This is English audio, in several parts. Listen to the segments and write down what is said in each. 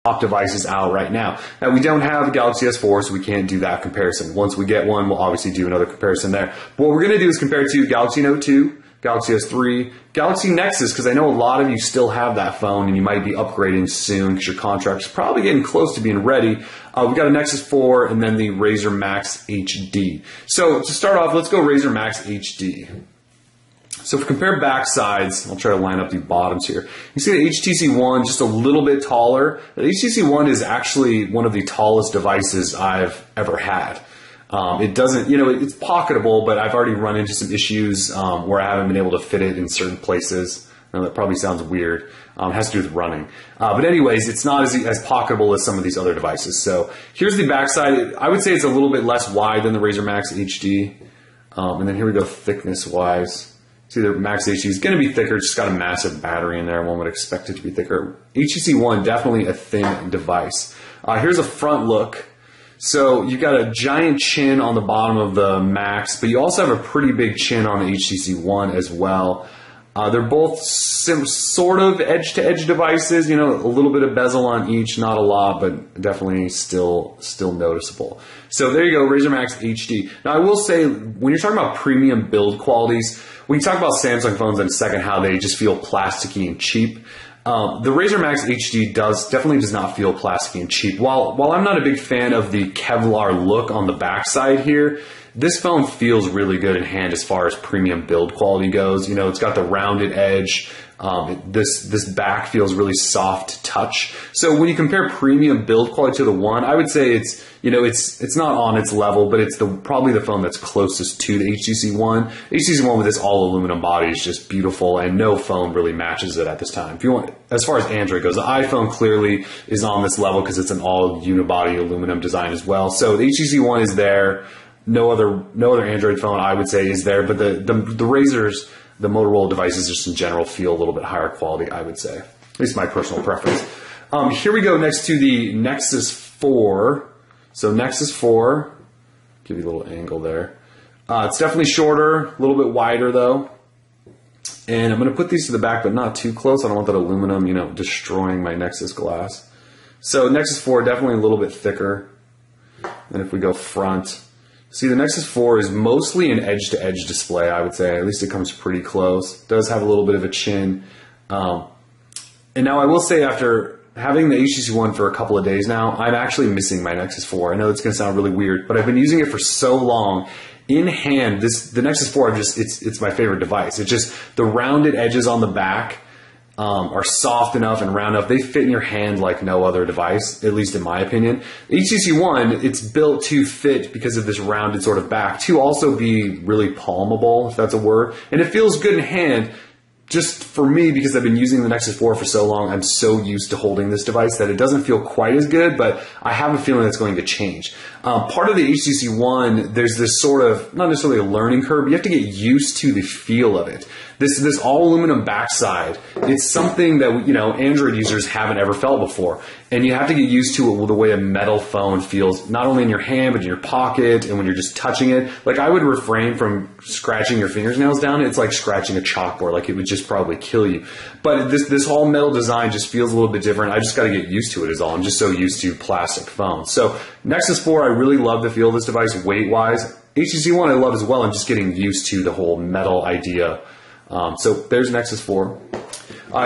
top devices out right now. Now, we don't have a Galaxy S4, so we can't do that comparison. Once we get one, we'll obviously do another comparison there. But what we're going to do is compare to Galaxy Note 2, Galaxy S3, Galaxy Nexus, because I know a lot of you still have that phone and you might be upgrading soon because your contract's probably getting close to being ready. We got a Nexus 4 and then the RAZR Max HD. So to start off, let's go RAZR Max HD. So if we compare back sides, I'll try to line up the bottoms here. You see the HTC One just a little bit taller. The HTC One is actually one of the tallest devices I've ever had. It doesn't, it's pocketable, but I've already run into some issues where I haven't been able to fit it in certain places. I know that probably sounds weird. It has to do with running. But anyways, it's not as pocketable as some of these other devices. So here's the backside. I would say it's a little bit less wide than the RAZR Max HD. And then here we go thickness-wise. See, the Max HD is going to be thicker. It's just got a massive battery in there. One would expect it to be thicker. HTC One, definitely a thin device. Here's a front look. So you've got a giant chin on the bottom of the Max, but you also have a pretty big chin on the HTC One as well. They're both sort of edge-to-edge devices, a little bit of bezel on each, not a lot, but definitely still noticeable. So there you go, RAZR Max HD. Now I will say, when you're talking about premium build qualities, we can talk about Samsung phones in a second, how they just feel plasticky and cheap. The RAZR Max HD definitely does not feel plasticky and cheap. While I'm not a big fan of the Kevlar look on the backside here, this phone feels really good in hand as far as premium build quality goes. It's got the rounded edge. This back feels really soft touch. So when you compare premium build quality to the One, I would say it's not on its level, but it's probably the phone that's closest to the HTC One. HTC One with this all aluminum body is just beautiful, and no phone really matches it at this time. If you want, as far as Android goes, the iPhone clearly is on this level because it's an all unibody aluminum design as well. So the HTC One is there. No other Android phone I would say is there, but the RAZRs, the Motorola devices just in general feel a little bit higher quality, I would say. At least my personal preference. Here we go next to the Nexus 4. So Nexus 4, give you a little angle there. It's definitely shorter, a little bit wider though. And I'm going to put these to the back, but not too close. I don't want that aluminum, destroying my Nexus glass. So Nexus 4, definitely a little bit thicker. And if we go front, see, the Nexus 4 is mostly an edge-to-edge display, I would say. At least it comes pretty close. It does have a little bit of a chin. And now I will say, after having the HTC One for a couple of days now, I'm actually missing my Nexus 4. I know it's going to sound really weird, but I've been using it for so long. In hand, the Nexus 4, it's my favorite device. It's just the rounded edges on the back are soft enough and round enough. They fit in your hand like no other device, at least in my opinion. HTC One, it's built to fit because of this rounded sort of back, to also be really palmable, if that's a word. And it feels good in hand. Just for me, because I've been using the Nexus 4 for so long, I'm so used to holding this device that it doesn't feel quite as good, but I have a feeling it's going to change. Part of the HTC One, there's this sort of, not necessarily a learning curve, but you have to get used to the feel of it. This all aluminum backside, it's something that, Android users haven't ever felt before. And you have to get used to it with the way a metal phone feels, not only in your hand, but in your pocket, and when you're just touching it. Like, I would refrain from scratching your fingernails down. It's like scratching a chalkboard. Like, it would just probably kill you. But this whole metal design just feels a little bit different. I just got to get used to it is all. I'm just so used to plastic phones. So Nexus 4, I really love the feel of this device weight-wise. HTC One I love as well. I'm just getting used to the whole metal idea. So there's Nexus 4.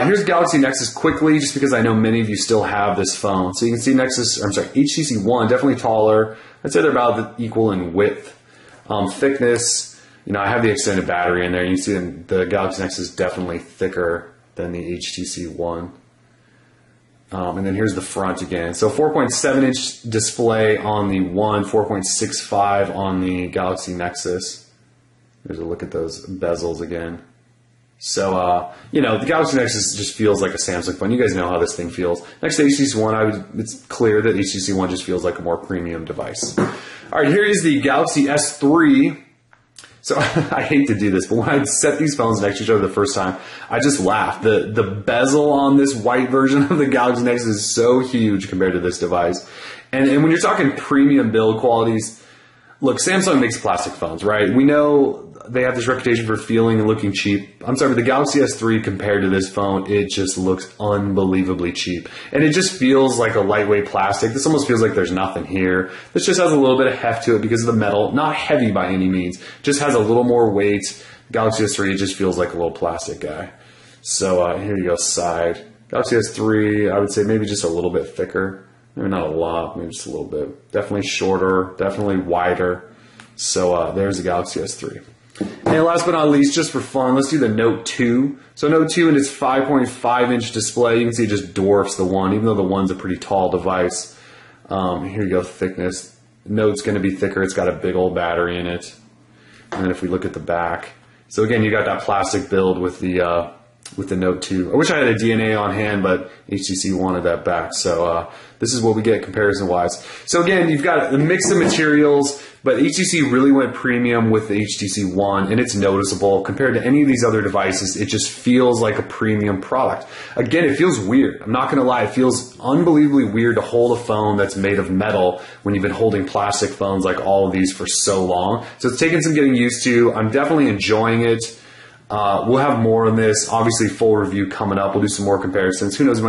Here's Galaxy Nexus quickly, just because I know many of you still have this phone. So you can see HTC One, definitely taller. I'd say they're about equal in width. Thickness, I have the extended battery in there. You can see the Galaxy Nexus is definitely thicker than the HTC One. And then here's the front again. So 4.7-inch display on the One, 4.65 on the Galaxy Nexus. There's a look at those bezels again. So, the Galaxy Nexus just feels like a Samsung phone. You guys know how this thing feels. Next to HTC One, it's clear that HTC One just feels like a more premium device. All right, here is the Galaxy S3. So I hate to do this, but when I set these phones next to each other the first time, I just laughed. The bezel on this white version of the Galaxy Nexus is so huge compared to this device. And when you're talking premium build qualities, look, Samsung makes plastic phones, right? We know they have this reputation for feeling and looking cheap. I'm sorry, but the Galaxy S3 compared to this phone, it just looks unbelievably cheap. And it just feels like a lightweight plastic. This almost feels like there's nothing here. This just has a little bit of heft to it because of the metal. Not heavy by any means. Just has a little more weight. Galaxy S3, it just feels like a little plastic guy. So here you go, side. Galaxy S3, I would say maybe just a little bit thicker. Maybe not a lot, maybe just a little bit. Definitely shorter, definitely wider. So there's the Galaxy S3. And last but not least, just for fun, let's do the Note 2. So Note 2 and its 5.5-inch display, you can see it just dwarfs the One, even though the One's a pretty tall device. Here you go, thickness. Note's going to be thicker. It's got a big old battery in it. And then if we look at the back, so again, you got that plastic build with the Note 2. I wish I had a DNA on hand, but HTC wanted that back. So this is what we get comparison-wise. So again, you've got a mix of materials, but HTC really went premium with the HTC One, and it's noticeable. Compared to any of these other devices, it just feels like a premium product. Again, it feels weird. I'm not going to lie. It feels unbelievably weird to hold a phone that's made of metal when you've been holding plastic phones like all of these for so long. So it's taken some getting used to. I'm definitely enjoying it. We'll have more on this. Obviously, full review coming up. We'll do some more comparisons. Who knows?